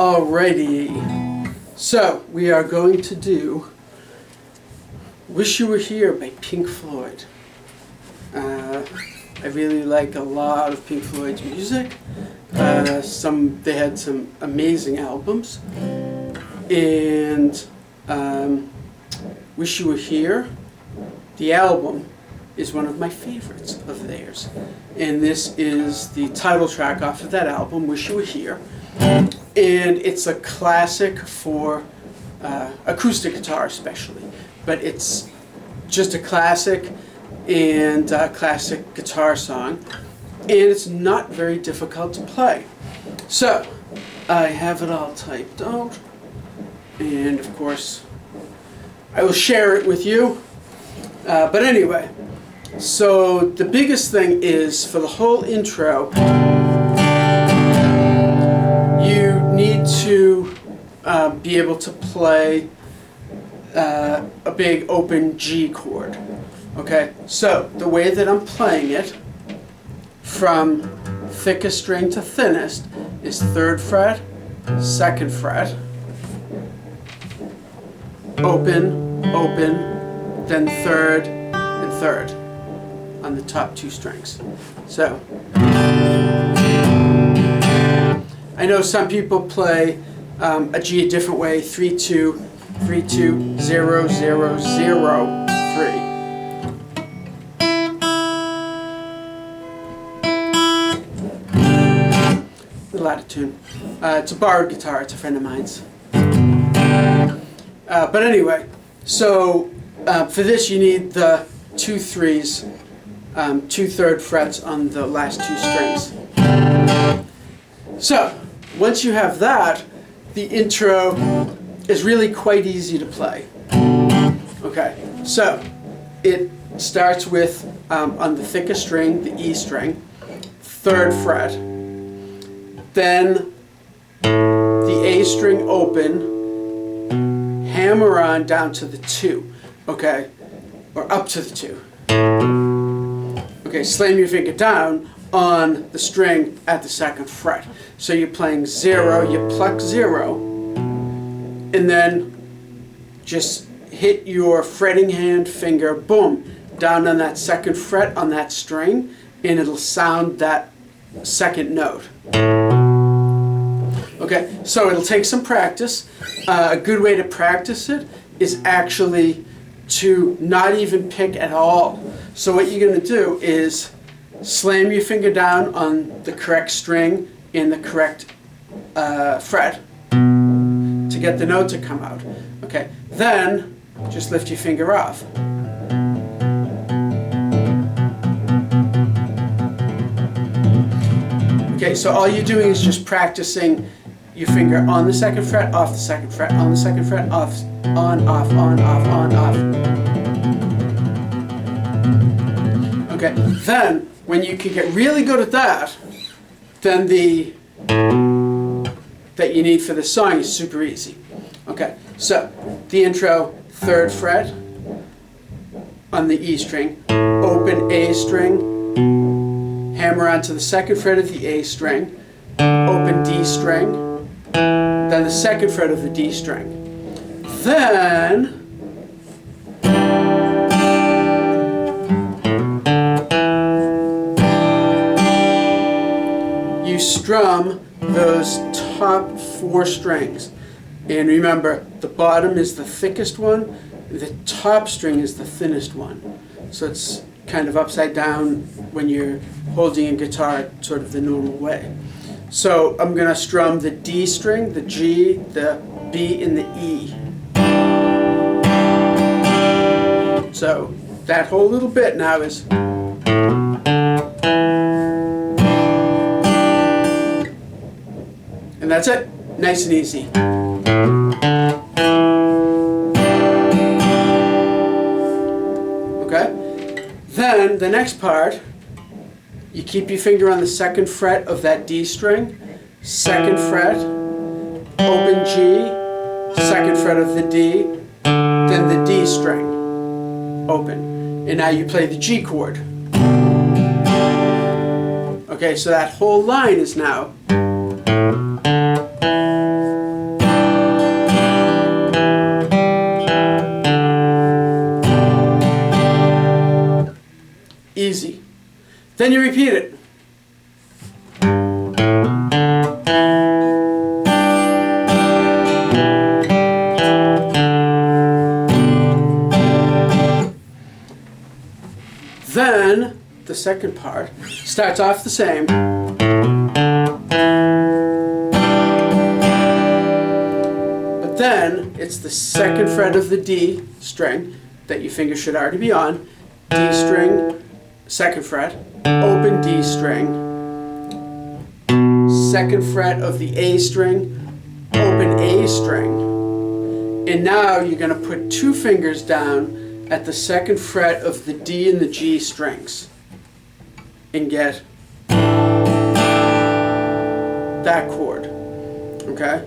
Alrighty, so we are going to do Wish You Were Here by Pink Floyd. I really like a lot of Pink Floyd's music. They had some amazing albums, and Wish You Were Here, the album, is one of my favorites of theirs. And this is the title track off of that album, Wish You Were Here. And it's a classic for acoustic guitar especially. But it's just a classic and classic guitar song. And it's not very difficult to play. So, I have it all typed out. And of course, I will share it with you. But anyway, so the biggest thing is for the whole intro, you need to be able to play a big open G chord. Okay, so the way that I'm playing it, from thickest string to thinnest, is 3rd fret, 2nd fret, open, open, then 3rd and 3rd on the top 2 strings. So, I know some people play a G a different way, 3-2, 3-2, 0, 0, 0, 3. Little out of tune. It's a borrowed guitar, it's a friend of mine's. But anyway, so for this you need the 2 3s, 2 3rd frets on the last 2 strings. So, once you have that, the intro is really quite easy to play. Okay, so it starts with, on the thickest string, the E string, 3rd fret, then the A string open, hammer on down to the 2, okay, or up to the 2. Okay, slam your finger down on the string at the 2nd fret. So you're playing 0, you pluck 0, and then just hit your fretting hand finger, boom, down on that 2nd fret on that string, and it'll sound that 2nd note. Okay, so it'll take some practice. A good way to practice it is actually to not even pick at all. So what you're going to do is slam your finger down on the correct string in the correct fret to get the note to come out. Okay, then just lift your finger off. Okay, so all you're doing is just practicing your finger on the 2nd fret, off the 2nd fret, on the 2nd fret, off, on, off, on, off, on, off. Okay, then when you can get really good at that, then that you need for the song is super easy. Okay, so the intro, 3rd fret on the E string, open A string, hammer onto the 2nd fret of the A string, open D string, then the 2nd fret of the D string. Then you strum those top 4 strings. And remember, the bottom is the thickest one, the top string is the thinnest one. So it's kind of upside down when you're holding a guitar sort of the normal way. So I'm going to strum the D string, the G, the B, and the E. So that whole little bit now is. And that's it. Nice and easy. Okay? Then the next part, you keep your finger on the 2nd fret of that D string, 2nd fret, open G, 2nd fret of the D, then the D string, open. And now you play the G chord. Okay, so that whole line is now Then you repeat it. Then the second part starts off the same. But then it's the second fret of the D string that your finger should already be on. D string, second fret, open D string, second fret of the A string, open A string. And now you're going to put two fingers down at the second fret of the D and the G strings and get that chord, okay?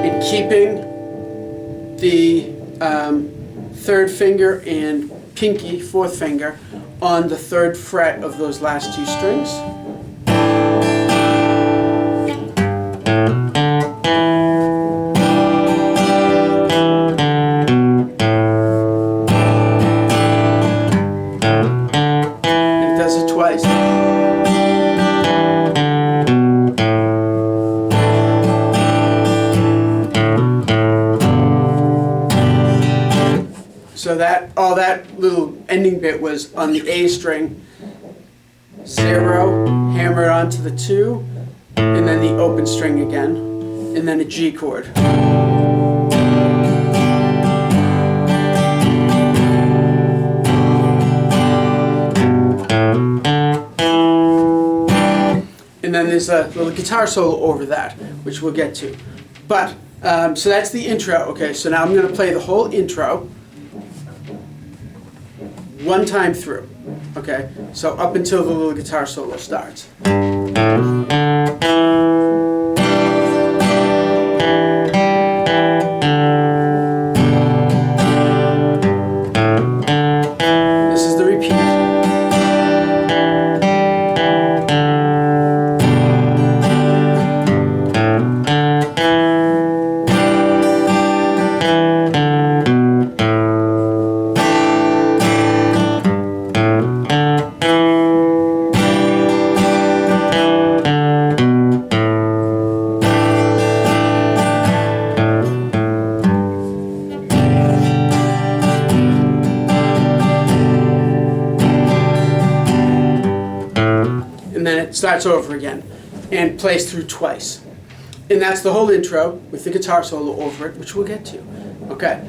And keeping the third finger and pinky, fourth finger, on the third fret of those last two strings. So that all that little ending bit was on the A string, 0, hammer it onto the 2, and then the open string again, and then a G chord. And then there's a little guitar solo over that, which we'll get to. But, so that's the intro. Okay, so now I'm going to play the whole intro one time through. Okay, so up until the little guitar solo starts. This is the repeat. And then it starts over again and plays through twice. And that's the whole intro with the guitar solo over it, which we'll get to. Okay.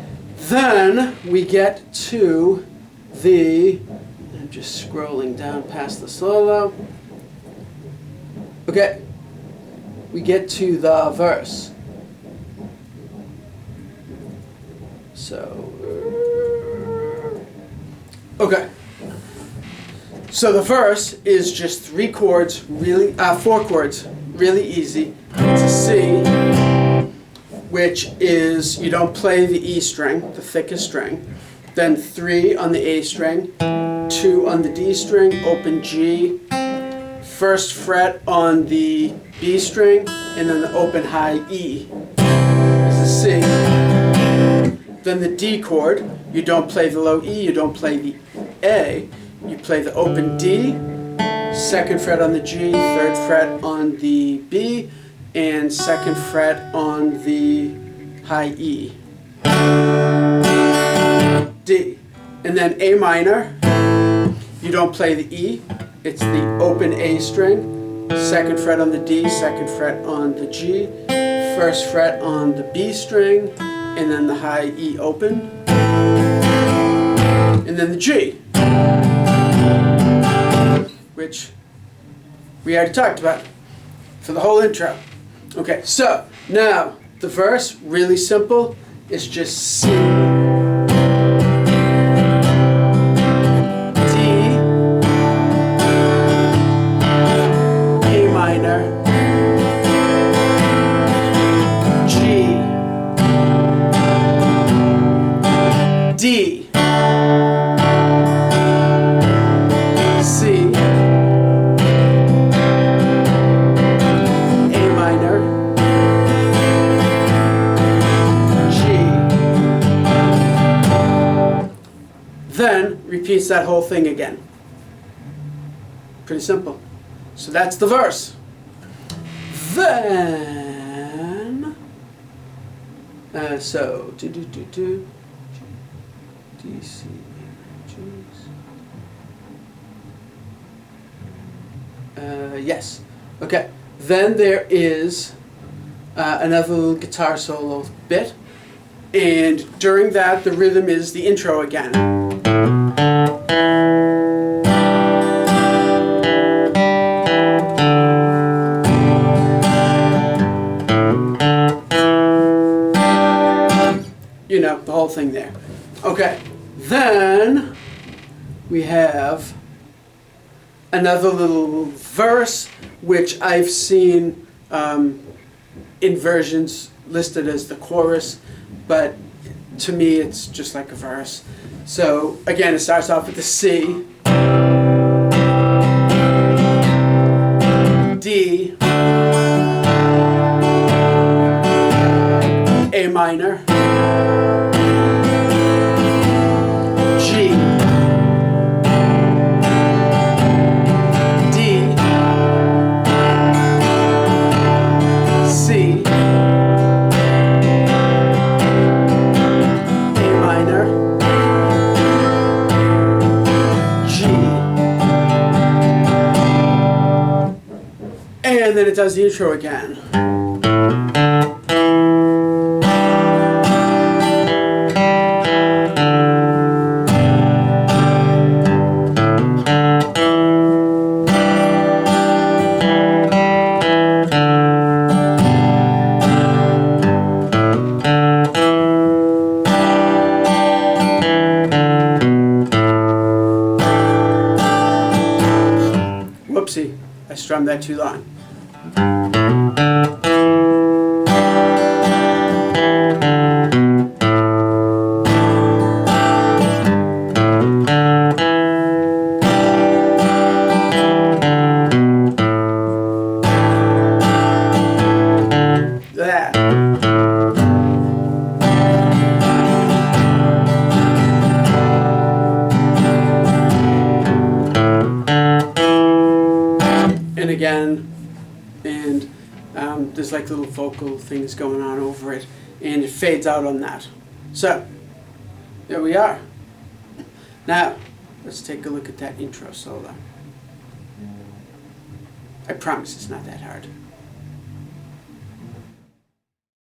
Then we get to the, I'm just scrolling down past the solo. Okay. We get to the verse. So, okay. So the verse is just four chords, really easy. It's a C, which is, you don't play the E string, the thickest string. Then 3 on the A string, 2 on the D string, open G, first fret on the B string, and then the open high E is a C. Then the D chord, you don't play the low E, you don't play the A. You play the open D, second fret on the G, third fret on the B, and second fret on the high E. D. And then A minor, you don't play the E, it's the open A string, second fret on the D, second fret on the G, first fret on the B string, and then the high E open, and then the G, which we already talked about for the whole intro. Okay, so now the verse, really simple, is just C, D, A minor, G, D, C, then repeats that whole thing again. Pretty simple. So that's the verse. Then, so, D, C, yes. Okay. Then there is another little guitar solo bit, and during that the rhythm is the intro again. You know, the whole thing there. Okay. Then we have another little verse, which I've seen in versions listed as the chorus, but to me it's just like a verse. So again, it starts off with the C, D, A minor, G, D, C, A minor, G, and then it does the intro again. Whoopsie, I strummed that too long. That. And again, and there's like little vocal things going on over it, and it fades out on that. So, there we are. Now, let's take a look at that intro solo. I promise it's not that hard.